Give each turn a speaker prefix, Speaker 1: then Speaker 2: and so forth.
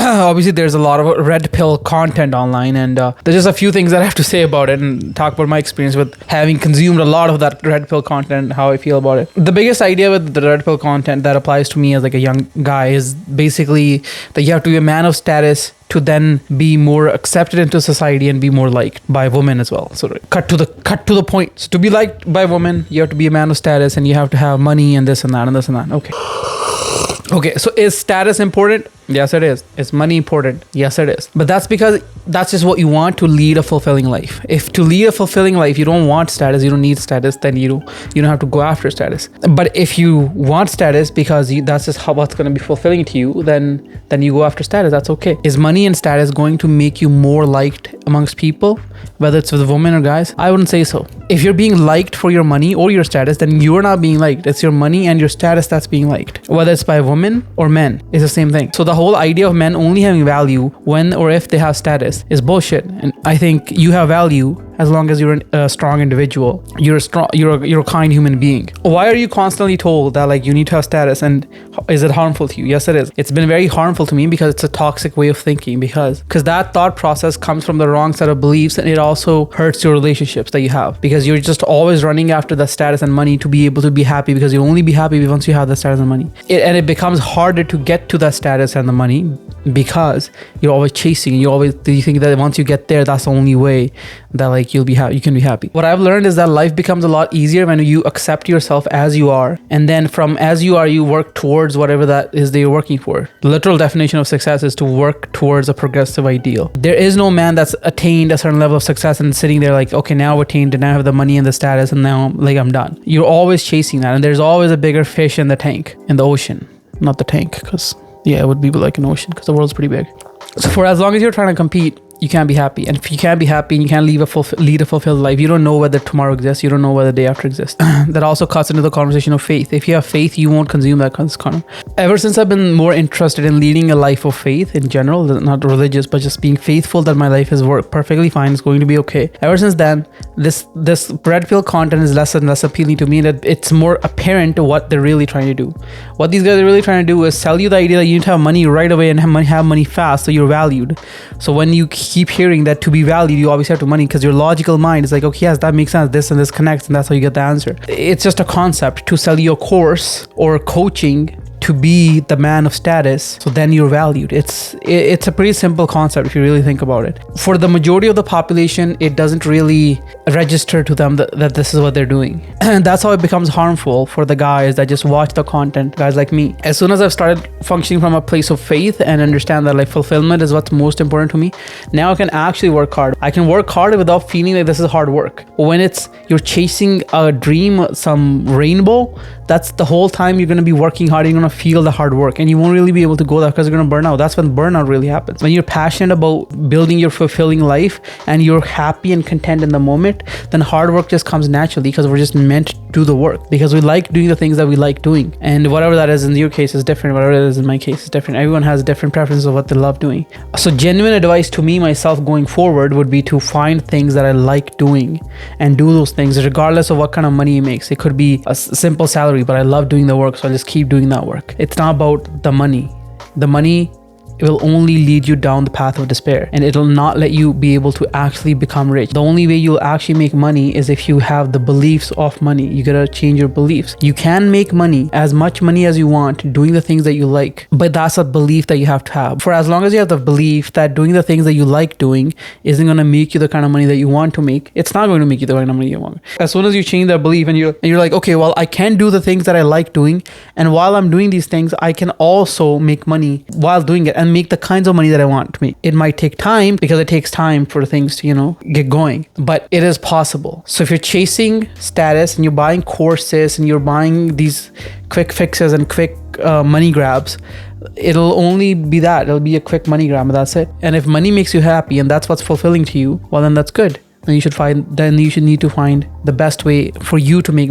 Speaker 1: obviously there's a lot of red pill content online, and there's just a few things that I have to say about it and talk about my experience with having consumed a lot of that red pill content and how I feel about it. The biggest idea with the red pill content that applies to me as like a young guy is basically that you have to be a man of status to then be more accepted into society and be more liked by women as well. So cut to the point. So to be liked by women, you have to be a man of status and you have to have money and this and that and this and that. Okay, so is status important? Yes, it is. Is money important? Yes, it is. But that's because that's just what you want to lead a fulfilling life. If to lead a fulfilling life, you don't want status, you don't need status, then you don't have to go after status. But if you want status because that's just what's going to be fulfilling to you, then you go after status. That's okay. Is money and status going to make you more liked amongst people, whether it's with women or guys? I wouldn't say so. If you're being liked for your money or your status, then you're not being liked. It's your money and your status that's being liked. Whether it's by women or men, it's the same thing. So the whole idea of men only having value when or if they have status is bullshit. And I think you have value as long as you're a strong individual. You're a kind human being. Why are you constantly told that like you need to have status, and is it harmful to you? Yes, it is. It's been very harmful to me because it's a toxic way of thinking, because that thought process comes from the wrong set of beliefs, and it also hurts your relationships that you have, because you're just always running after the status and money to be able to be happy, because you'll only be happy once you have the status and money. And it becomes harder to get to that status and the money because you're always chasing. You think that once you get there, that's the only way that like you can be happy. What I've learned is that life becomes a lot easier when you accept yourself as you are, and then from as you are, you work towards whatever that is that you're working for. The literal definition of success is to work towards a progressive ideal. There is no man that's attained a certain level of success and sitting there like, okay, now I've attained, and now I have the money and the status, and now like I'm done. You're always chasing that, and there's always a bigger fish in the tank, in the ocean, not the tank, because it would be like an ocean because the world's pretty big. So for as long as you're trying to compete, you can't be happy. And if you can't be happy and you can't lead a fulfilled life, you don't know whether tomorrow exists. You don't know whether the day after exists. That also cuts into the conversation of faith. If you have faith, you won't consume that content. Ever since I've been more interested in leading a life of faith in general, not religious, but just being faithful that my life has worked perfectly fine, it's going to be okay. Ever since then, this red pill content is less and less appealing to me, and it's more apparent to what they're really trying to do. What these guys are really trying to do is sell you the idea that you need to have money right away and have money fast, so you're valued. So when you keep hearing that to be valued, you obviously have to money, because your logical mind is like, okay, yes, that makes sense. This and this connects, and that's how you get the answer. It's just a concept to sell you a course or coaching to be the man of status, so then you're valued. It's a pretty simple concept if you really think about it. For the majority of the population, it doesn't really register to them that this is what they're doing. And that's how it becomes harmful for the guys that just watch the content, guys like me. As soon as I've started functioning from a place of faith and understand that like fulfillment is what's most important to me, now I can actually work hard. I can work hard without feeling like this is hard work. When you're chasing a dream, some rainbow, that's the whole time you're going to be working hard. You're going to feel the hard work, and you won't really be able to go there because you're going to burn out. That's when burnout really happens. When you're passionate about building your fulfilling life and you're happy and content in the moment, then hard work just comes naturally, because we're just meant to do the work, because we like doing the things that we like doing. And whatever that is in your case is different. Whatever it is in my case is different. Everyone has different preferences of what they love doing. So genuine advice to me, myself, going forward would be to find things that I like doing and do those things regardless of what kind of money it makes. It could be a simple salary, but I love doing the work, so I'll just keep doing that work. It's not about the money. The money, it will only lead you down the path of despair, and it'll not let you be able to actually become rich. The only way you'll actually make money is if you have the beliefs of money. You gotta change your beliefs. You can make money, as much money as you want, doing the things that you like, but that's a belief that you have to have. For as long as you have the belief that doing the things that you like doing isn't gonna make you the kind of money that you want to make, it's not going to make you the kind of money you want. As soon as you change that belief and you're like, okay, well, I can do the things that I like doing, and while I'm doing these things, I can also make money while doing it and make the kinds of money that I want to make. It might take time, because it takes time for things to, get going, but it is possible. So if you're chasing status and you're buying courses and you're buying these quick fixes and quick money grabs, it'll only be that. It'll be a quick money grab, and that's it. And if money makes you happy and that's what's fulfilling to you, well, then that's good. Then you should need to find the best way for you to make money.